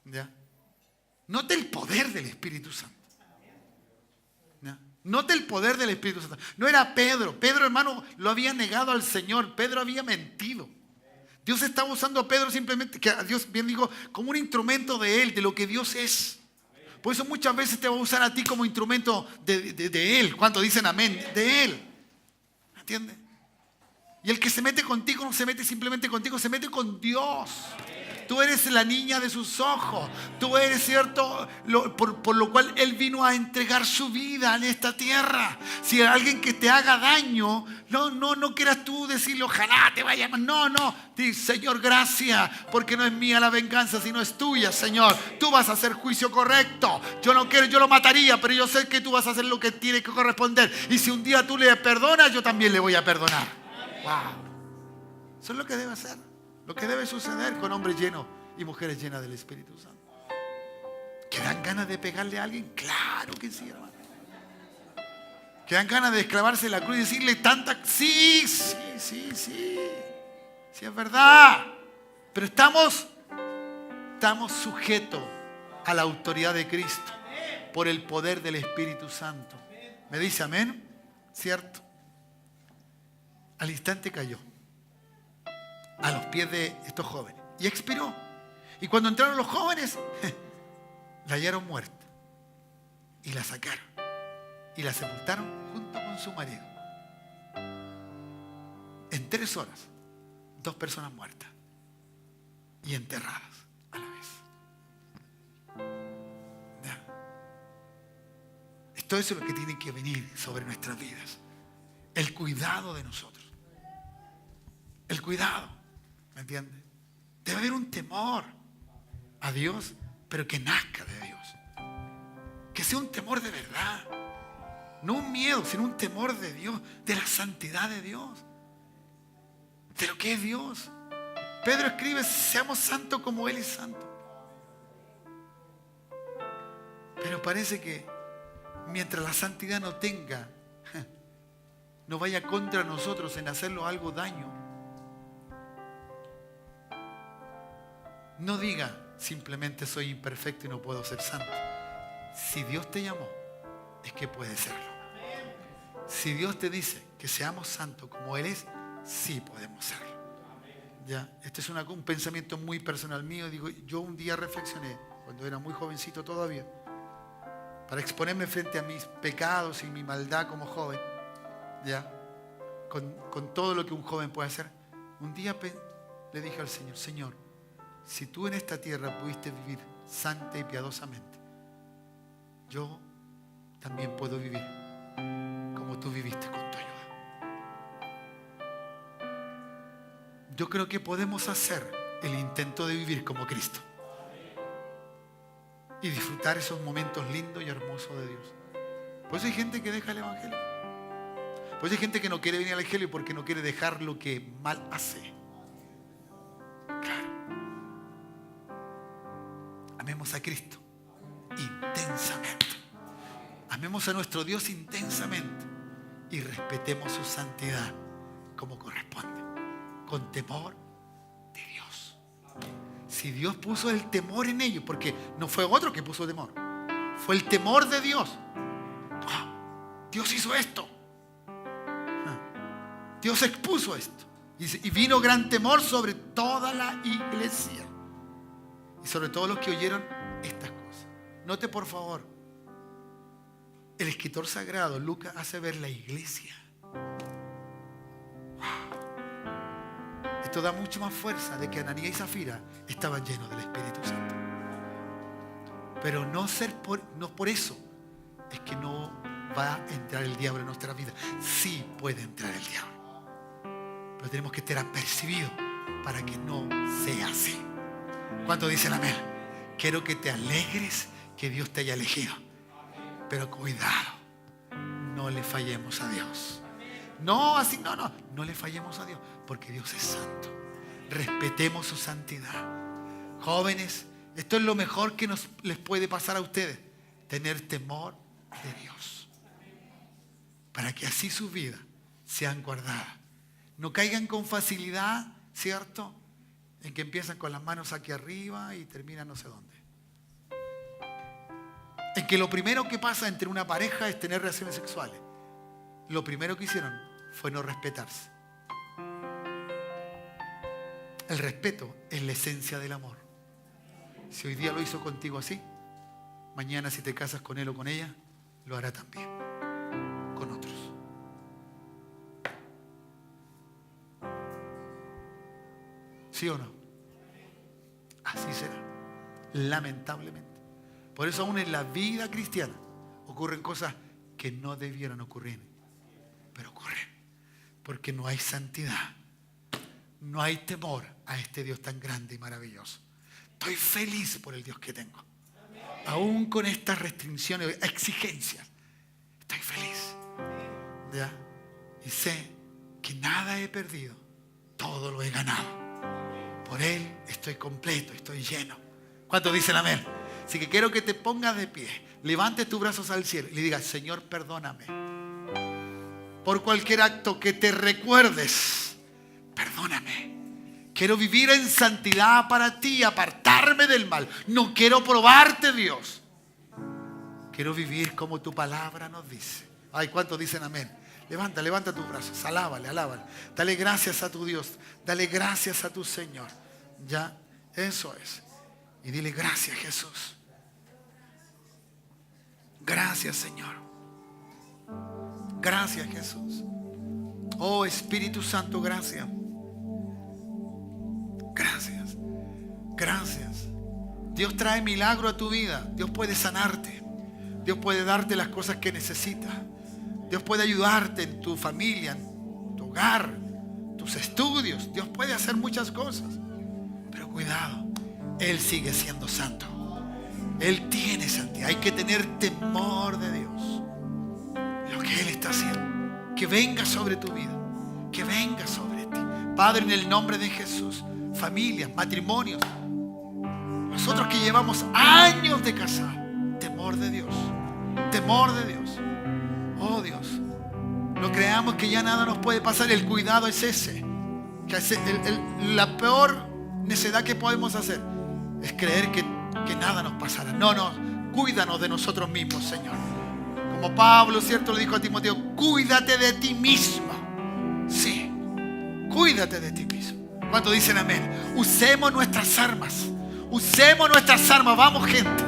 ¿Ya? Note el poder del Espíritu Santo. Note el poder del Espíritu Santo. No era Pedro. Pedro, hermano, lo había negado al Señor. Pedro había mentido. Dios estaba usando a Pedro simplemente, que a Dios bien digo, como un instrumento de Él, de lo que Dios es. Por eso muchas veces te va a usar a ti como instrumento de Él. ¿Cuántos dicen amén? De Él. ¿Entiendes? Y el que se mete contigo no se mete simplemente contigo, se mete con Dios. Tú eres la niña de sus ojos. Tú eres, ¿cierto? Por lo cual Él vino a entregar su vida en esta tierra. Si hay alguien que te haga daño, no quieras tú decirle, ojalá te vaya. No. Dice, Señor, gracias, porque no es mía la venganza, sino es tuya, Señor. Tú vas a hacer juicio correcto. Yo no quiero, yo lo mataría, pero yo sé que tú vas a hacer lo que tiene que corresponder. Y si un día tú le perdonas, yo también le voy a perdonar. Wow. Eso es lo que debe hacer. Lo que debe suceder con hombres llenos y mujeres llenas del Espíritu Santo. ¿Que dan ganas de pegarle a alguien? Claro que sí, hermano. ¿Que dan ganas de clavarse en la cruz y decirle tanta... Sí, es verdad. Pero estamos estamos sujetos a la autoridad de Cristo por el poder del Espíritu Santo. ¿Me dice amén? ¿Cierto? Al instante cayó a los pies de estos jóvenes y expiró. Y cuando entraron los jóvenes, la hallaron muerta y la sacaron y la sepultaron junto con su marido. En 3 horas, 2 personas muertas y enterradas a la vez. ¿Ya? Esto es lo que tiene que venir sobre nuestras vidas. El cuidado de nosotros. El cuidado, ¿me entiendes? Debe haber un temor a Dios, pero que nazca de Dios. Que sea un temor de verdad. No un miedo, sino un temor de Dios, de la santidad de Dios, de lo que es Dios. Pedro escribe, seamos santos como Él es santo. Pero parece que mientras la santidad no vaya contra nosotros en hacerlo algo daño, no diga simplemente soy imperfecto y no puedo ser santo. Si Dios te llamó, es que puede serlo. Si Dios te dice que seamos santos como Él es, sí podemos serlo. ¿Ya? Este es un pensamiento muy personal mío. Digo, yo un día reflexioné, cuando era muy jovencito todavía, para exponerme frente a mis pecados y mi maldad como joven, ¿ya? Con todo lo que un joven puede hacer. Un día le dije al Señor, Señor, si tú en esta tierra pudiste vivir santa y piadosamente, yo también puedo vivir como tú viviste con tu ayuda. Yo creo que podemos hacer el intento de vivir como Cristo y disfrutar esos momentos lindos y hermosos de Dios. Por eso hay gente que deja el Evangelio. Por eso hay gente que no quiere venir al Evangelio porque no quiere dejar lo que mal hace. Claro. Amemos a Cristo intensamente. Amemos a nuestro Dios intensamente y respetemos su santidad como corresponde, con temor de Dios. Si Dios puso el temor en ellos, porque no fue otro que puso temor, fue el temor de Dios. Dios hizo esto. Dios expuso esto. Y vino gran temor sobre toda la iglesia. Y sobre todos los que oyeron estas cosas. Note por favor, el escritor sagrado, Lucas, hace ver la iglesia. Wow. Esto da mucho más fuerza de que Ananías y Zafira estaban llenos del Espíritu Santo. Pero no por eso es que no va a entrar el diablo en nuestra vida. Sí puede entrar el diablo. Pero tenemos que estar apercibidos para que no sea así. ¿Cuánto dicen amén? Quiero que te alegres que Dios te haya elegido. Pero cuidado, no le fallemos a Dios. No le fallemos a Dios, porque Dios es santo. Respetemos su santidad. Jóvenes, esto es lo mejor que les puede pasar a ustedes. Tener temor de Dios. Para que así sus vidas sean guardadas. No caigan con facilidad, ¿cierto? En que empiezan con las manos aquí arriba y terminan no sé dónde. En que lo primero que pasa entre una pareja es tener relaciones sexuales. Lo primero que hicieron fue no respetarse. El respeto es la esencia del amor. Si hoy día lo hizo contigo así, mañana si te casas con él o con ella, lo hará también con otros. ¿Sí o no? Así será, lamentablemente. Por eso aún en la vida cristiana ocurren cosas que no debieran ocurrir, pero ocurren. Porque no hay santidad, no hay temor a este Dios tan grande y maravilloso. Estoy feliz por el Dios que tengo. Aún con estas restricciones, exigencias, estoy feliz. ¿Ya? Y sé que nada he perdido, todo lo he ganado. Por Él estoy completo, estoy lleno. ¿Cuántos dicen amén? Así que quiero que te pongas de pie, levantes tus brazos al cielo y le digas, Señor, perdóname. Por cualquier acto que te recuerdes, perdóname. Quiero vivir en santidad para ti, apartarme del mal. No quiero probarte, Dios. Quiero vivir como tu palabra nos dice. Ay, ¿cuántos dicen amén? Levanta tus brazos, alábale. Dale gracias a tu Dios, dale gracias a tu Señor. Ya, eso es. Y dile gracias, Jesús. Gracias, Señor. Gracias, Jesús. Oh, Espíritu Santo, gracias. Gracias. Gracias. Dios trae milagro a tu vida. Dios puede sanarte. Dios puede darte las cosas que necesitas. Dios puede ayudarte en tu familia, en tu hogar, tus estudios. Dios puede hacer muchas cosas. Pero cuidado, Él sigue siendo santo. Él tiene santidad. Hay que tener temor de Dios. Lo que Él está haciendo. Que venga sobre tu vida. Que venga sobre ti. Padre, en el nombre de Jesús. Familias, matrimonios. Nosotros que llevamos años de casar. Temor de Dios. Temor de Dios. Oh Dios. No creamos que ya nada nos puede pasar. El cuidado es ese. La peor necedad que podemos hacer es creer que nada nos pasará. No, cuídanos de nosotros mismos, Señor. Como Pablo, ¿cierto? Le dijo a Timoteo, cuídate de ti mismo. Sí, cuídate de ti mismo. ¿Cuántos dicen amén? Usemos nuestras armas. Usemos nuestras armas. Vamos, gente.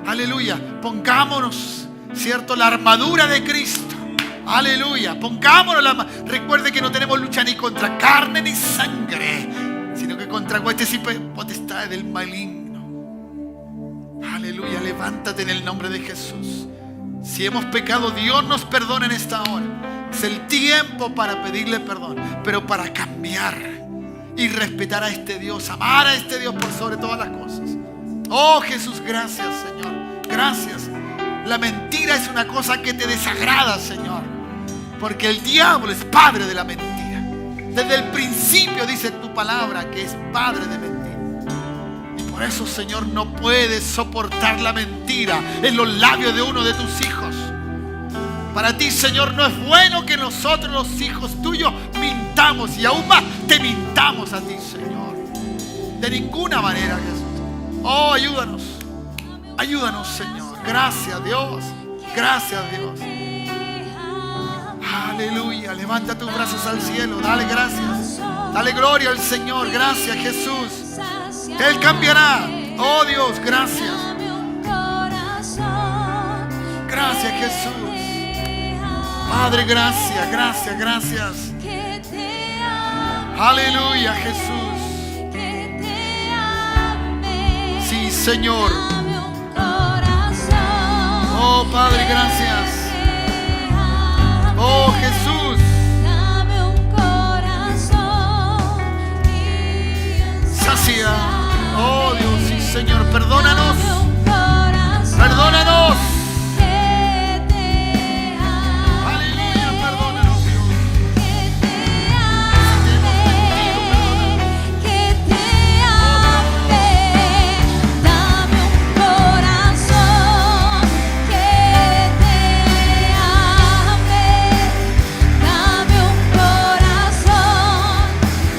Aleluya. Pongámonos, ¿cierto? La armadura de Cristo. Aleluya. Pongámonos la armadura. Recuerde que no tenemos lucha ni contra carne ni sangre, sino que contra huestes y potestades del maligno. Aleluya, levántate en el nombre de Jesús. Si hemos pecado, Dios nos perdona en esta hora. Es el tiempo para pedirle perdón, pero para cambiar y respetar a este Dios, amar a este Dios por sobre todas las cosas. Oh Jesús, gracias, Señor. Gracias. La mentira es una cosa que te desagrada, Señor, porque el diablo es padre de la mentira. Desde el principio dice tu palabra que es padre de mentira. Por eso, Señor, no puedes soportar la mentira en los labios de uno de tus hijos. Para ti, Señor, no es bueno que nosotros, los hijos tuyos, mintamos. Y aún más, te mintamos a ti, Señor. De ninguna manera, Jesús. Oh, ayúdanos. Ayúdanos, Señor. Gracias, Dios. Gracias, Dios. Aleluya. Levanta tus brazos al cielo. Dale gracias. Dale gloria al Señor. Gracias, Jesús. Él cambiará. Oh Dios, gracias. Gracias, Jesús. Padre, gracias, gracias, gracias. Aleluya, Jesús. Sí, Señor. Oh, Padre, gracias. Oh, Jesús. Sacia. Oh Dios, sí, Señor, perdónanos. Perdónanos. Aleluya, perdónanos, Dios. Dame un corazón que te ame. Dame un corazón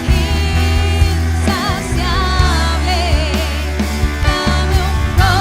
insaciable. Dame un corazón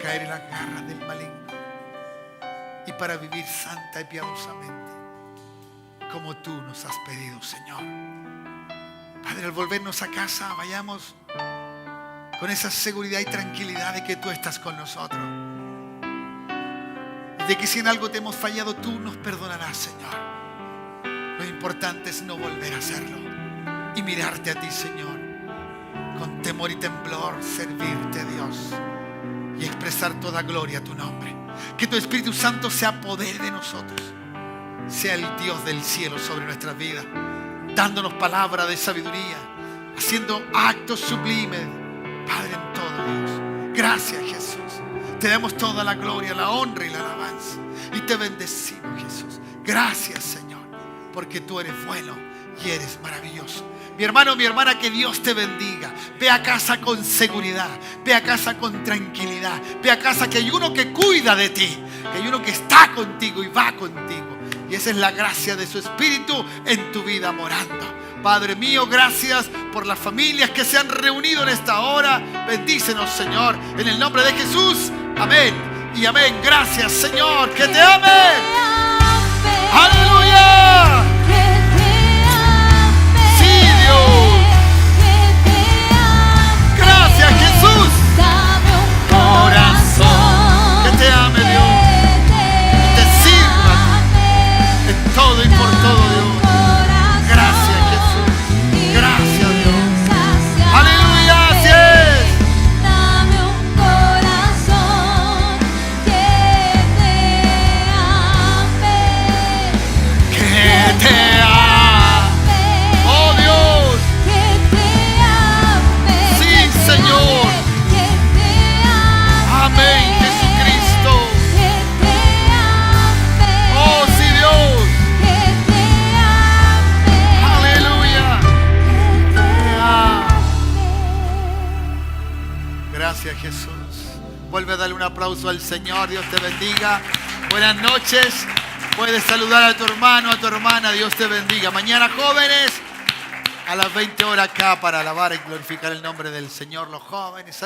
caer en las garras del maligno y para vivir santa y piadosamente como tú nos has pedido, Señor. Padre, al volvernos a casa, vayamos con esa seguridad y tranquilidad de que tú estás con nosotros. De que si en algo te hemos fallado, tú nos perdonarás, Señor. Lo importante es no volver a hacerlo y mirarte a ti, Señor, con temor y temblor, servirte, Dios, y expresar toda gloria a tu nombre. Que tu Espíritu Santo se apodere de nosotros, sea el Dios del cielo sobre nuestras vidas, dándonos palabra de sabiduría, haciendo actos sublimes, Padre, en todo, Dios. Gracias, Jesús. Te damos toda la gloria, la honra y la alabanza. Y te bendecimos, Jesús. Gracias, Señor, porque tú eres bueno y eres maravilloso. Mi hermano, mi hermana, que Dios te bendiga. Ve a casa con seguridad. Ve a casa con tranquilidad. Ve a casa que hay uno que cuida de ti. Que hay uno que está contigo y va contigo. Y esa es la gracia de su Espíritu en tu vida morando. Padre mío, gracias por las familias que se han reunido en esta hora. Bendícenos, Señor, en el nombre de Jesús. Amén y amén. Gracias, Señor. Que te ame. ¡Aleluya! ¡Sí, Dios! Gracias, Jesús. Corazón. Que te ame, Dios. Te sirva en todo y por todo, Dios. Gracias, Jesús. Gracias, Dios. ¡Aleluya! ¡Así es! Dame un corazón que te ame. Que te ame. ¡Oh, Dios! Que te ame. Sí, Señor. Que te ame. Amén, Jesucristo. Que te ame. ¡Oh, sí, Dios! Que te ame. ¡Aleluya! Que te ame. Gracias, Jesús. Vuelve a darle un aplauso al Señor. Dios te bendiga. Buenas noches. Puedes saludar a tu hermano, a tu hermana. Dios te bendiga. Mañana, jóvenes, a las 20 horas acá para alabar y glorificar el nombre del Señor. Los jóvenes, saludos.